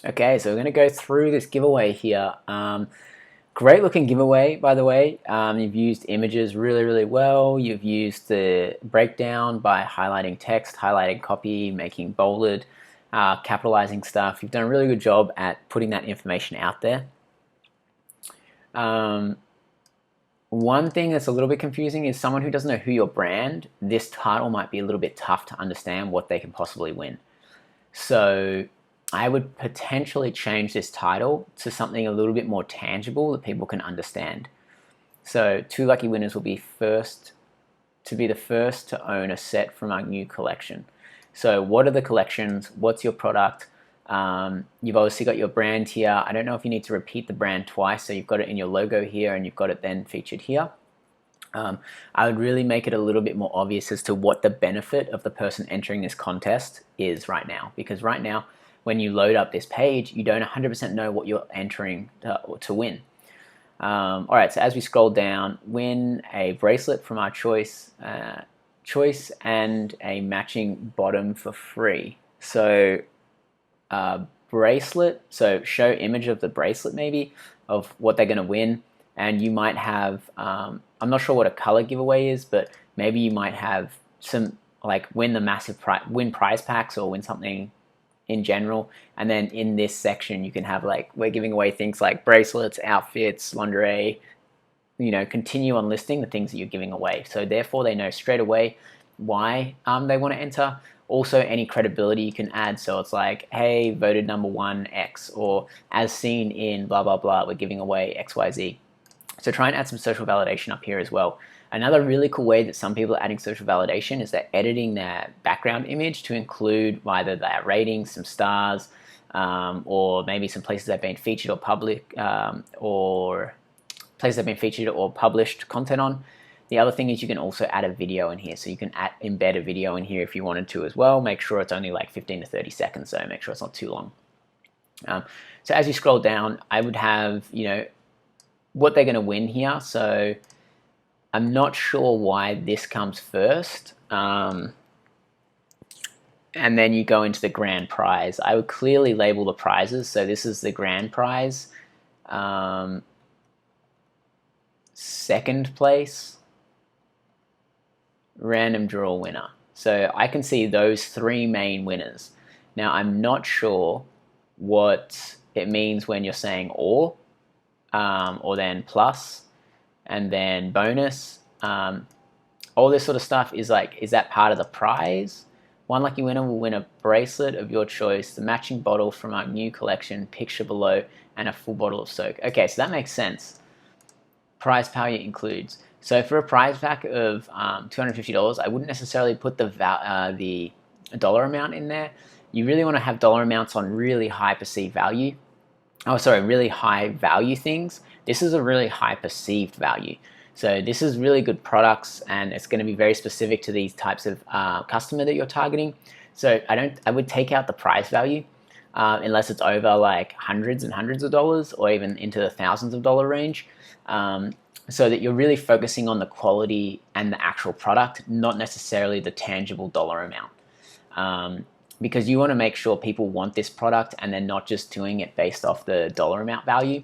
Okay, so we're going to go through this giveaway here. Great looking giveaway, by the way. You've used images really, really well. You've used the breakdown by highlighting text, highlighting copy, making bolded, capitalizing stuff. You've done a really good job at putting that information out there. One thing that's a little bit confusing is someone who doesn't know who your brand, this title might be a little bit tough to understand what they can possibly win. So I would potentially change this title to something a little bit more tangible that people can understand. So 2 lucky winners will be the first to own a set from our new collection. So what are the collections? What's your product? You've obviously got your brand here. I don't know if you need to repeat the brand twice, so you've got it in your logo here and you've got it then featured here. I would really make it a little bit more obvious as to what the benefit of the person entering this contest is right now. Because right now, when you load up this page, you don't 100% know what you're entering to win. All right, so as we scroll down, win a bracelet from our choice and a matching bottom for free. So bracelet, so show image of the bracelet maybe, of what they're going to win. And you might have, I'm not sure what a color giveaway is, but maybe you might have some, like win the massive win prize packs or win something in general. And then in this section, you can have like, we're giving away things like bracelets, outfits, lingerie, continue on listing the things that you're giving away. So therefore they know straight away why they want to enter. Also, any credibility you can add. So it's like, hey, voted #1 X, or as seen in blah, blah, blah, we're giving away XYZ. So try and add some social validation up here as well. Another really cool way that some people are adding social validation is they're editing their background image to include either their ratings, some stars, or maybe some places they've been featured or published content on. The other thing is you can also add a video in here. So you can embed a video in here if you wanted to as well. Make sure it's only like 15 to 30 seconds, so make sure it's not too long. So as you scroll down, I would have, what they're going to win here. So I'm not sure why this comes first. And then you go into the grand prize. I would clearly label the prizes. So this is the grand prize. Second place, random draw winner. So I can see those 3 main winners. Now I'm not sure what it means when you're saying or then plus, and then bonus. All this sort of stuff is like, is that part of the prize? 1 lucky winner will win a bracelet of your choice, the matching bottle from our new collection, picture below, and a full bottle of soak. Okay, so that makes sense. Prize value includes. So for a prize pack of $250, I wouldn't necessarily put the dollar amount in there. You really want to have dollar amounts on really high perceived value. Really high value things. This is a really high perceived value. So this is really good products, and it's going to be very specific to these types of customer that you're targeting. So I would take out the price value unless it's over like hundreds and hundreds of dollars, or even into the thousands of dollar range. So that you're really focusing on the quality and the actual product, not necessarily the tangible dollar amount. Because you want to make sure people want this product and they're not just doing it based off the dollar amount value.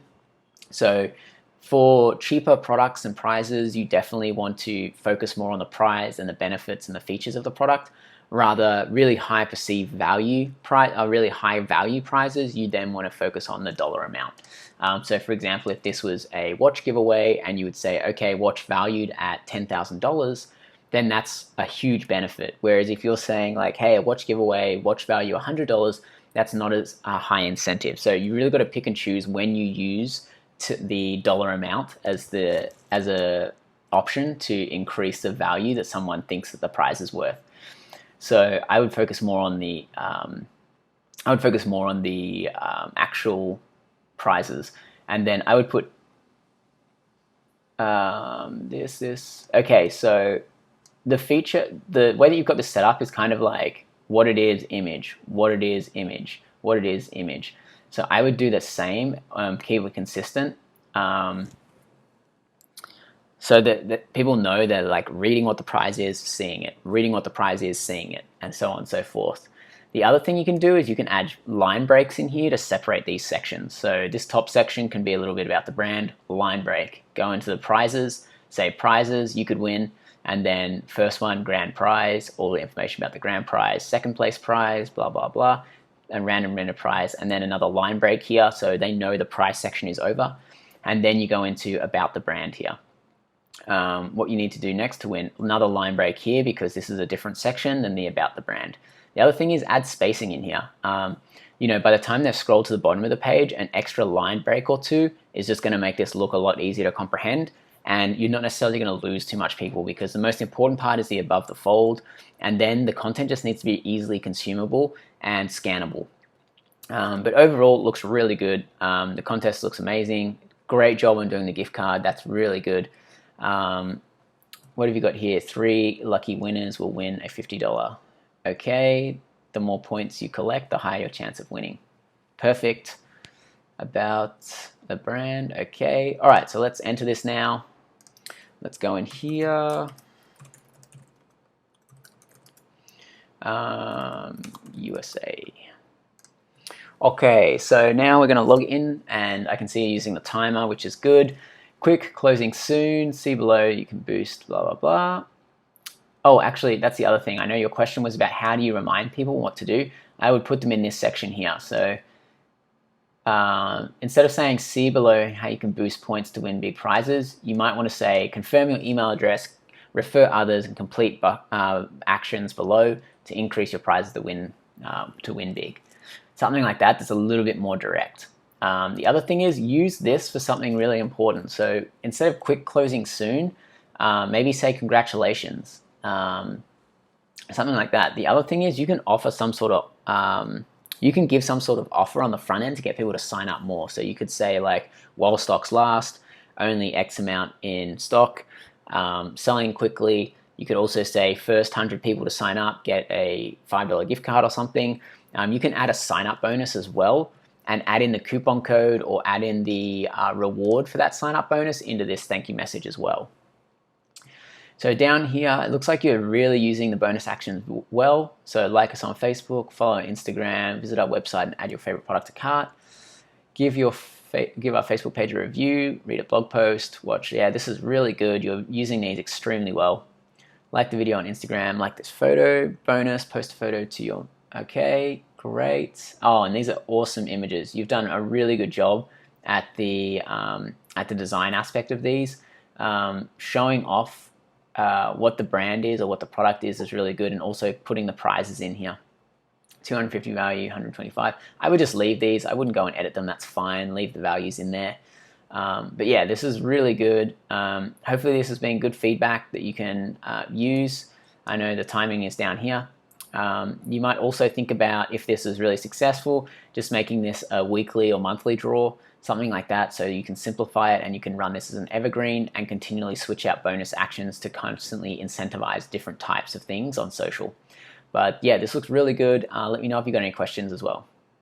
So for cheaper products and prizes, you definitely want to focus more on the prize and the benefits and the features of the product. Rather, really high perceived value really high value prizes, you then want to focus on the dollar amount. So for example, if this was a watch giveaway and you would say, okay, watch valued at $10,000, then that's a huge benefit. Whereas if you're saying like, hey, a watch giveaway, watch value $100, that's not as a high incentive. So you really got to pick and choose when you use the dollar amount as a option to increase the value that someone thinks that the prize is worth. So I would focus more on the actual prizes, and then I would put this. Okay, so the way that you've got this set up is kind of like what it is, image, what it is, image, what it is, image. So I would do the same, keep it consistent. So that people know they're like reading what the prize is, seeing it, reading what the prize is, seeing it, and so on and so forth. The other thing you can do is you can add line breaks in here to separate these sections. So this top section can be a little bit about the brand, line break. Go into the prizes, say prizes you could win, and then first one, grand prize, all the information about the grand prize, second place prize, blah, blah, blah, and random prize, and then another line break here so they know the prize section is over. And then you go into about the brand here. What you need to do next to win, another line break here because this is a different section than the about the brand. The other thing is add spacing in here. You know, by the time they've scrolled to the bottom of the page, an extra line break or two is just going to make this look a lot easier to comprehend, and you're not necessarily going to lose too much people because the most important part is the above the fold, and then the content just needs to be easily consumable and scannable. But overall, it looks really good. The contest looks amazing. Great job on doing the gift card. That's really good. What have you got here? 3 lucky winners will win a $50. Okay, the more points you collect, the higher your chance of winning. Perfect. About the brand. Okay. All right, so let's enter this now. Let's go in here. USA. Okay, so now we're going to log in, and I can see you're using the timer, which is good. Quick, closing soon. See below, you can boost, blah, blah, blah. Oh, actually, that's the other thing. I know your question was about how do you remind people what to do. I would put them in this section here. So instead of saying see below how you can boost points to win big prizes, you might want to say confirm your email address, refer others, and complete actions below to increase your prizes to win big. Something like that that's a little bit more direct. The other thing is use this for something really important. So instead of quick closing soon, maybe say congratulations. Something like that. The other thing is you can offer some sort of you can give some sort of offer on the front end to get people to sign up more. So you could say like while stocks last, only X amount in stock, selling quickly. You could also say first 100 people to sign up get a $5 gift card or something. You can add a sign up bonus as well and add in the coupon code or add in the reward for that sign up bonus into this thank you message as well. So down here, it looks like you're really using the bonus actions well. So like us on Facebook, follow on Instagram, visit our website and add your favorite product to cart. Give our Facebook page a review, read a blog post, watch. Yeah, this is really good. You're using these extremely well. Like the video on Instagram, like this photo, bonus, post a photo to your, okay, great. Oh, and these are awesome images. You've done a really good job at the design aspect of these. Showing off what the brand is or what the product is really good, and also putting the prizes in here. 250 value, 125. I would just leave these. I wouldn't go and edit them. That's fine. Leave the values in there. But yeah, this is really good. Hopefully this has been good feedback that you can use. I know the timing is down here. You might also think about, if this is really successful, just making this a weekly or monthly draw, something like that, so you can simplify it and you can run this as an evergreen and continually switch out bonus actions to constantly incentivize different types of things on social. But yeah, this looks really good. Let me know if you've got any questions as well.